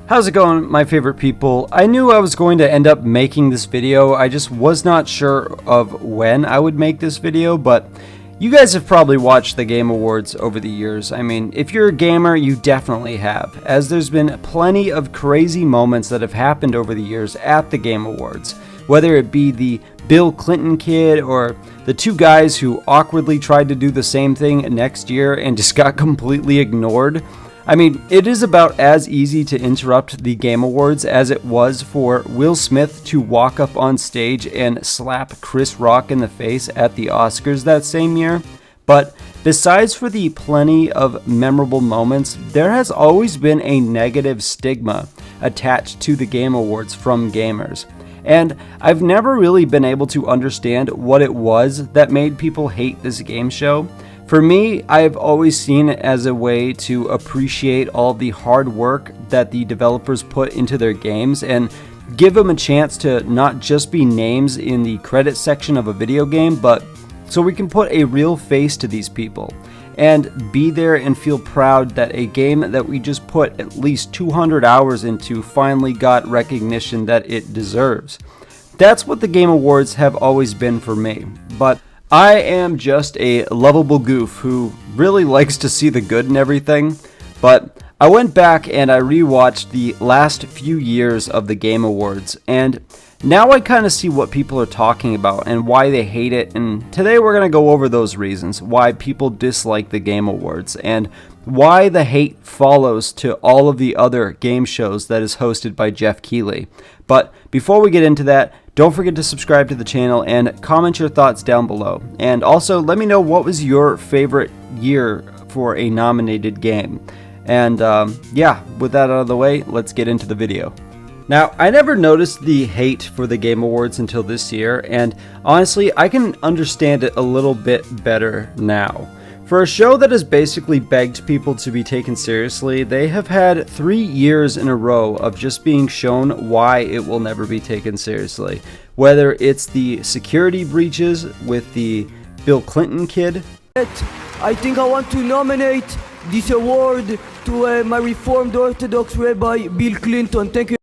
How's it going, my favorite people? I knew I was going to end up making this video. I just was not sure of when I would make this video, but you guys have probably watched the Game Awards over the years. I mean, if you're a gamer, you definitely have, as there's been plenty of crazy moments that have happened over the years at the Game Awards. Whether it be the Bill Clinton kid or the two guys who awkwardly tried to do the same thing next year and just got completely ignored. I mean, it is about as easy to interrupt the Game Awards as it was for Will Smith to walk up on stage and slap Chris Rock in the face at the Oscars that same year. But besides for the plenty of memorable moments, there has always been a negative stigma attached to the Game Awards from gamers. And I've never really been able to understand what it was that made people hate this game show. For me, I've always seen it as a way to appreciate all the hard work that the developers put into their games and give them a chance to not just be names in the credit section of a video game, but so we can put a real face to these people and be there and feel proud that a game that we just put at least 200 hours into finally got recognition that it deserves. That's what the Game Awards have always been for me, but I am just a lovable goof who really likes to see the good in everything, but I went back and I rewatched the last few years of the Game Awards, and now I kind of see what people are talking about and why they hate it, and today we're going to go over those reasons, why people dislike the Game Awards, and why the hate follows to all of the other game shows that is hosted by Jeff Keighley. But before we get into that, don't forget to subscribe to the channel and comment your thoughts down below. And also, let me know what was your favorite year for a nominated game. And yeah, with that out of the way, let's get into the video. Now, I never noticed the hate for the Game Awards until this year, and honestly, I can understand it a little bit better now. For a show that has basically begged people to be taken seriously, they have had 3 years in a row of just being shown why it will never be taken seriously. Whether it's the security breaches with the Bill Clinton kid. I think I want to nominate this award to my Reformed Orthodox Rabbi Bill Clinton. Thank you.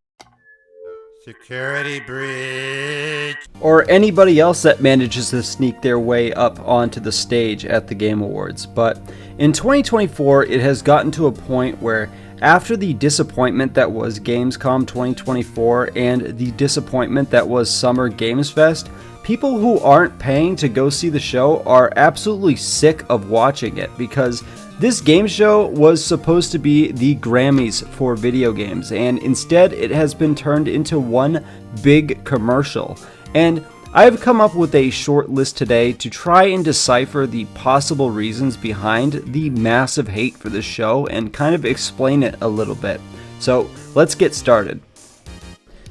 Security breach. Or anybody else that manages to sneak their way up onto the stage at the Game Awards. But in 2024, it has gotten to a point where after the disappointment that was GamesCom 2024 and the disappointment that was Summer Games Fest, people who aren't paying to go see the show are absolutely sick of watching it, because this game show was supposed to be the Grammys for video games, and instead it has been turned into one big commercial. And I've come up with a short list today to try and decipher the possible reasons behind the massive hate for this show and kind of explain it a little bit. So let's get started.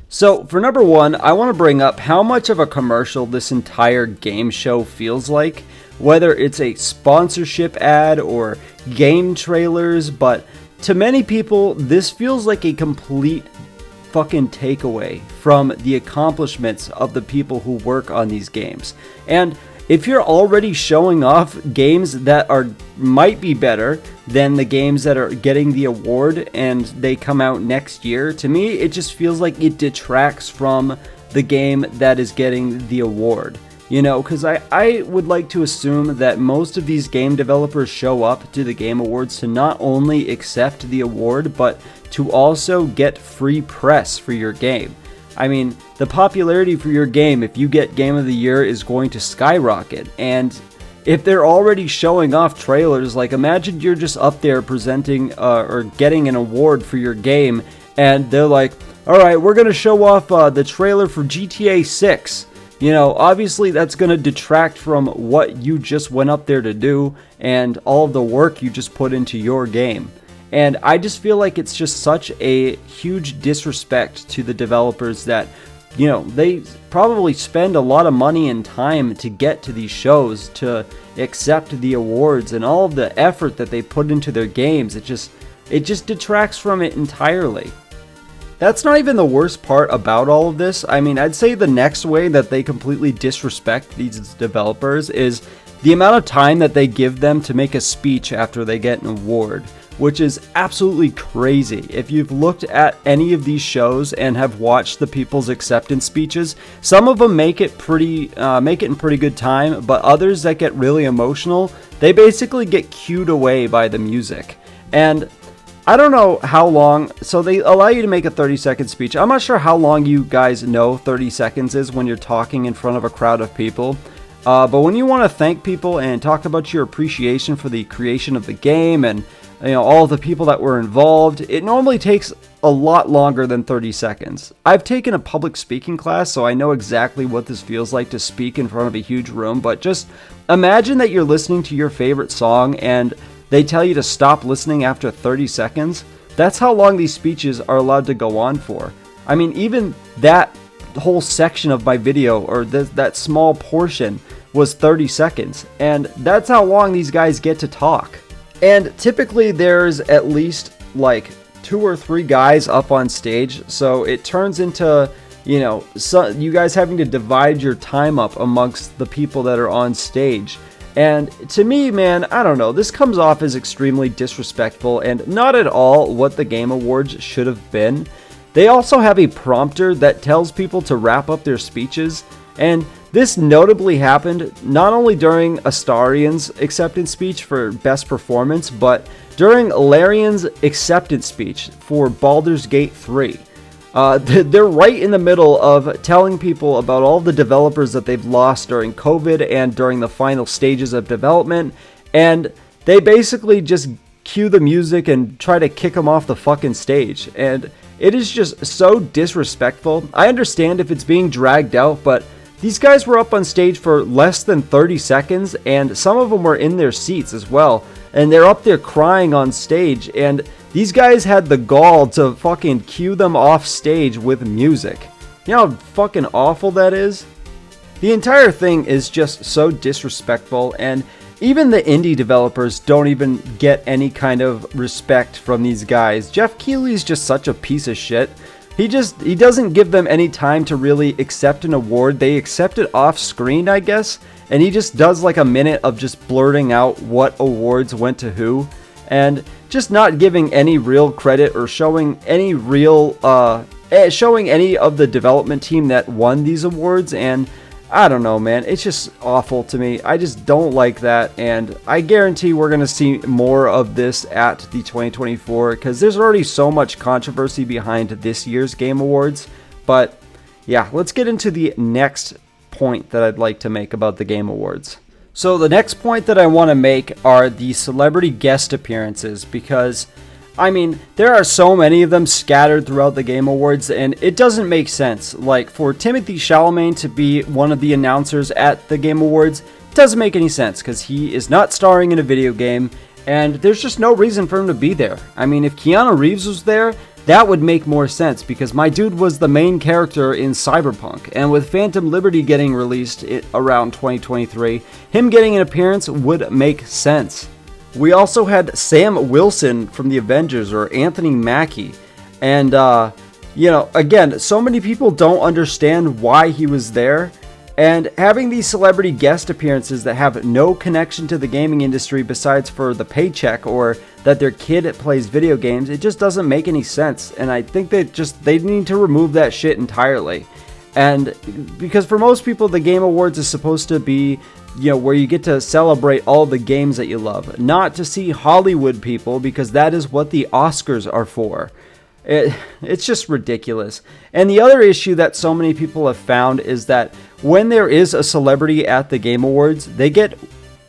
So for number one, I want to bring up how much of a commercial this entire game show feels like. Whether it's a sponsorship ad or game trailers, but to many people, this feels like a complete fucking takeaway from the accomplishments of the people who work on these games. And if you're already showing off games that might be better than the games that are getting the award and they come out next year, to me, it just feels like it detracts from the game that is getting the award. You know, because I would like to assume that most of these game developers show up to the Game Awards to not only accept the award, but to also get free press for your game. I mean, the popularity for your game, if you get Game of the Year, is going to skyrocket. And if they're already showing off trailers, like imagine you're just up there presenting or getting an award for your game, and they're like, alright, we're going to show off the trailer for GTA 6. You know, obviously that's going to detract from what you just went up there to do and all of the work you just put into your game. And I just feel like it's just such a huge disrespect to the developers that, you know, they probably spend a lot of money and time to get to these shows, to accept the awards and all of the effort that they put into their games. It just detracts from it entirely. That's not even the worst part about all of this. I mean, I'd say the next way that they completely disrespect these developers is the amount of time that they give them to make a speech after they get an award. which is absolutely crazy. If you've looked at any of these shows and have watched the people's acceptance speeches, some of them make it in pretty good time, but others that get really emotional, they basically get cued away by the music. And I don't know how long, so they allow you to make a 30-second speech. I'm not sure how long you guys know 30 seconds is when you're talking in front of a crowd of people. But when you want to thank people and talk about your appreciation for the creation of the game and all the people that were involved, it normally takes a lot longer than 30 seconds. I've taken a public speaking class, so I know exactly what this feels like to speak in front of a huge room, but just imagine that you're listening to your favorite song and they tell you to stop listening after 30 seconds. That's how long these speeches are allowed to go on for. I mean, even that whole section of my video, or that small portion, was 30 seconds. And that's how long these guys get to talk. And typically there's at least like 2 or 3 guys up on stage. So it turns into, you guys having to divide your time up amongst the people that are on stage. And to me, man, I don't know, this comes off as extremely disrespectful and not at all what the Game Awards should have been. They also have a prompter that tells people to wrap up their speeches, and this notably happened not only during Astarion's acceptance speech for Best Performance, but during Larian's acceptance speech for Baldur's Gate 3. They're right in the middle of telling people about all the developers that they've lost during COVID and during the final stages of development, and they basically just cue the music and try to kick them off the fucking stage, and it is just so disrespectful. I understand if it's being dragged out, but these guys were up on stage for less than 30 seconds, and some of them were in their seats as well, and they're up there crying on stage, and these guys had the gall to fucking cue them off stage with music. You know how fucking awful that is? The entire thing is just so disrespectful, and even the indie developers don't even get any kind of respect from these guys. Jeff Keighley's just such a piece of shit. He doesn't give them any time to really accept an award. They accept it off screen, I guess, and he just does like a minute of just blurting out what awards went to who, and just not giving any real credit or showing any of the development team that won these awards. And I don't know, man, it's just awful to me. I just don't like that, and I guarantee we're going to see more of this at the 2024, because there's already so much controversy behind this year's Game Awards. But yeah, let's get into the next point that I'd like to make about the Game Awards. So the next point that I want to make are the celebrity guest appearances, because I mean, there are so many of them scattered throughout the Game Awards, and it doesn't make sense. Like, for Timothée Chalamet to be one of the announcers at the Game Awards, it doesn't make any sense, because he is not starring in a video game, and there's just no reason for him to be there. I mean, if Keanu Reeves was there, that would make more sense, because my dude was the main character in Cyberpunk, and with Phantom Liberty getting released around 2023, him getting an appearance would make sense. We also had Sam Wilson from the Avengers, or Anthony Mackie, and again, so many people don't understand why he was there, and having these celebrity guest appearances that have no connection to the gaming industry besides for the paycheck or that their kid plays video games, it just doesn't make any sense, and I think they need to remove that shit entirely. And because for most people, the Game Awards is supposed to be, where you get to celebrate all the games that you love, not to see Hollywood people, because that is what the Oscars are for. It's just ridiculous. And the other issue that so many people have found is that when there is a celebrity at the Game Awards, they get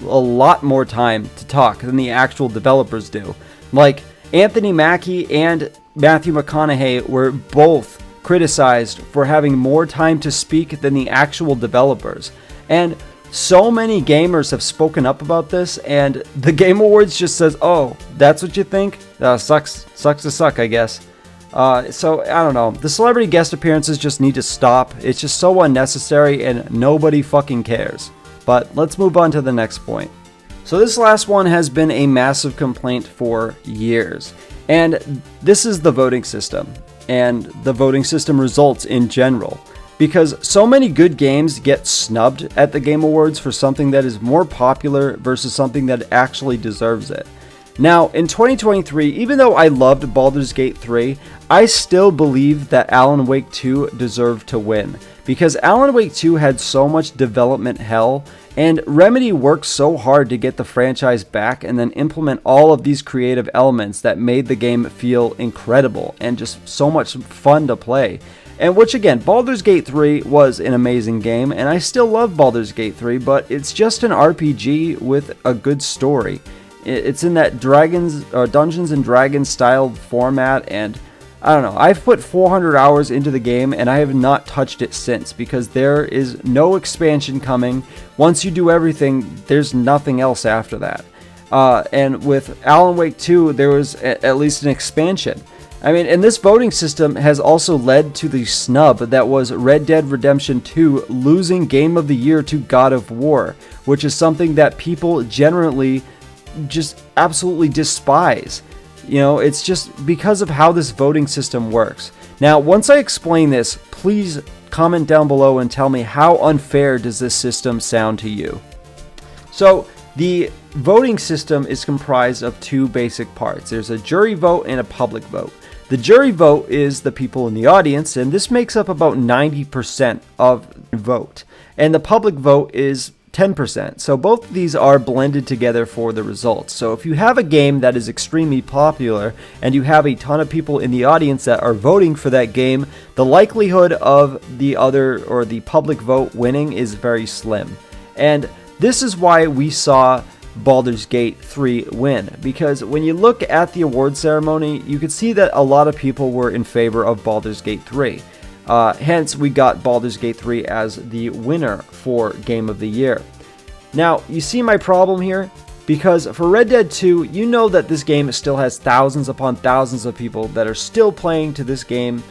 a lot more time to talk than the actual developers do. Like, Anthony Mackie and Matthew McConaughey were both criticized for having more time to speak than the actual developers. And so many gamers have spoken up about this, and the Game Awards just says, oh, that's what you think? Sucks to suck, I guess. So, I don't know. The celebrity guest appearances just need to stop. It's just so unnecessary, and nobody fucking cares. But let's move on to the next point. So this last one has been a massive complaint for years, and this is the voting system, and the voting system results in general. Because so many good games get snubbed at the Game Awards for something that is more popular versus something that actually deserves it. Now, in 2023, even though I loved Baldur's Gate 3, I still believe that Alan Wake 2 deserved to win, because Alan Wake 2 had so much development hell, and Remedy worked so hard to get the franchise back and then implement all of these creative elements that made the game feel incredible and just so much fun to play. And which again, Baldur's Gate 3 was an amazing game, and I still love Baldur's Gate 3, but it's just an RPG with a good story. It's in that Dungeons and Dragons style format, and I don't know, I've put 400 hours into the game and I have not touched it since, because there is no expansion coming. Once you do everything, there's nothing else after that. And with Alan Wake 2, there was at least an expansion. I mean, and this voting system has also led to the snub that was Red Dead Redemption 2 losing Game of the Year to God of War, which is something that people generally just absolutely despise. You know, it's just because of how this voting system works. Now, once I explain this, please comment down below and tell me how unfair does this system sound to you. So, the voting system is comprised of two basic parts. There's a jury vote and a public vote. The jury vote is the people in the audience, and this makes up about 90% of the vote. And the public vote is 10%. So both of these are blended together for the results. So if you have a game that is extremely popular and you have a ton of people in the audience that are voting for that game, the likelihood of the other or the public vote winning is very slim. And this is why we saw Baldur's Gate 3 win, because when you look at the award ceremony, you could see that a lot of people were in favor of Baldur's Gate 3. Hence, we got Baldur's Gate 3 as the winner for Game of the Year. Now, you see my problem here? Because for Red Dead 2, you know that this game still has thousands upon thousands of people that are still playing this game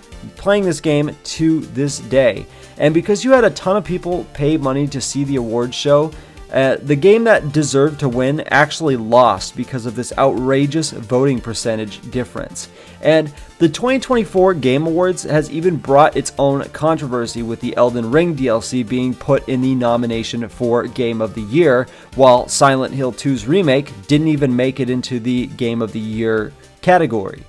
to this day. And because you had a ton of people pay money to see the award show, the game that deserved to win actually lost because of this outrageous voting percentage difference. And the 2024 Game Awards has even brought its own controversy, with the Elden Ring DLC being put in the nomination for Game of the Year, while Silent Hill 2's remake didn't even make it into the Game of the Year category.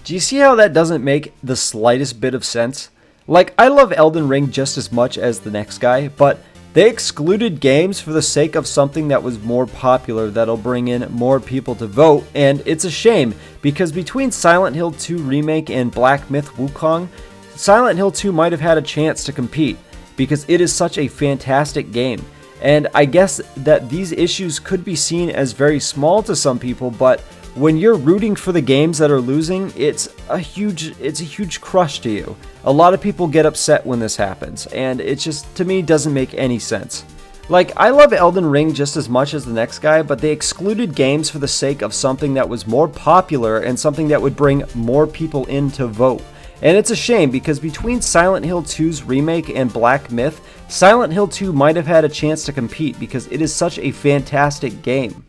Do you see how that doesn't make the slightest bit of sense? Like, I love Elden Ring just as much as the next guy, but they excluded games for the sake of something that was more popular that'll bring in more people to vote, and it's a shame, because between Silent Hill 2 Remake and Black Myth Wukong, Silent Hill 2 might have had a chance to compete, because it is such a fantastic game. And I guess that these issues could be seen as very small to some people, but when you're rooting for the games that are losing, it's a huge crush to you. A lot of people get upset when this happens, and it just, to me, doesn't make any sense. Like, I love Elden Ring just as much as the next guy, but they excluded games for the sake of something that was more popular and something that would bring more people in to vote. And it's a shame, because between Silent Hill 2's remake and Black Myth, Silent Hill 2 might have had a chance to compete because it is such a fantastic game.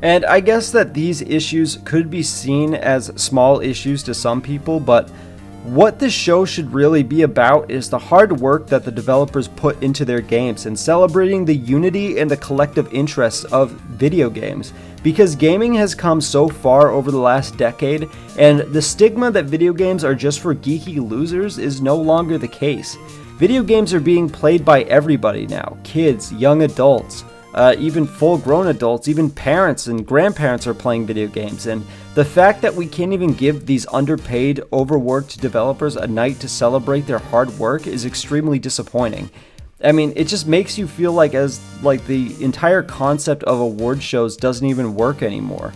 And I guess that these issues could be seen as small issues to some people, but what this show should really be about is the hard work that the developers put into their games and celebrating the unity and the collective interests of video games. Because gaming has come so far over the last decade, and the stigma that video games are just for geeky losers is no longer the case. Video games are being played by everybody now. Kids, young adults, even full-grown adults, even parents and grandparents are playing video games, and the fact that we can't even give these underpaid, overworked developers a night to celebrate their hard work is extremely disappointing. I mean, it just makes you feel like the entire concept of award shows doesn't even work anymore.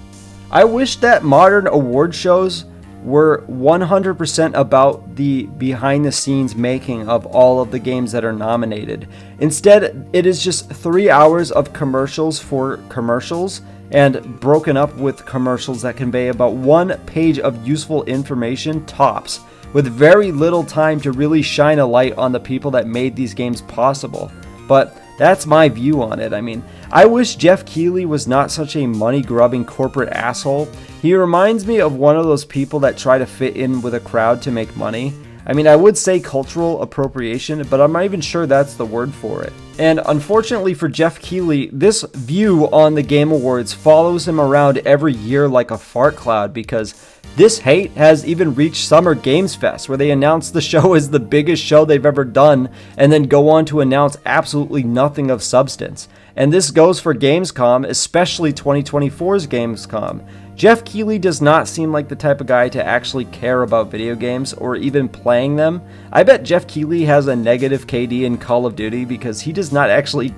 I wish that modern award shows were 100% about the behind-the-scenes making of all of the games that are nominated. Instead, it is just 3 hours of commercials for commercials, and broken up with commercials that convey about 1 page of useful information tops, with very little time to really shine a light on the people that made these games possible. But that's my view on it. I mean, I wish Jeff Keighley was not such a money-grubbing corporate asshole. He reminds me of one of those people that try to fit in with a crowd to make money. I mean, I would say cultural appropriation, but I'm not even sure that's the word for it. And unfortunately for Jeff Keighley, this view on the Game Awards follows him around every year like a fart cloud, because this hate has even reached Summer Games Fest, where they announce the show is the biggest show they've ever done and then go on to announce absolutely nothing of substance. And this goes for GamesCom, especially 2024's GamesCom. Jeff Keighley does not seem like the type of guy to actually care about video games or even playing them. I bet Jeff Keighley has a negative KD in Call of Duty because he does not actually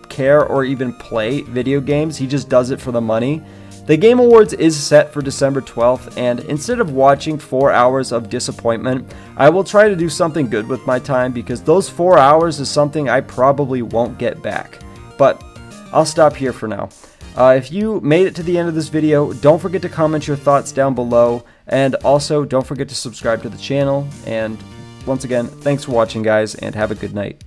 care or even play video games. He just does it for the money. The Game Awards is set for December 12th, and instead of watching 4 hours of disappointment, I will try to do something good with my time, because those 4 hours is something I probably won't get back. But I'll stop here for now. If you made it to the end of this video, don't forget to comment your thoughts down below, and also don't forget to subscribe to the channel. And once again, thanks for watching, guys, and have a good night.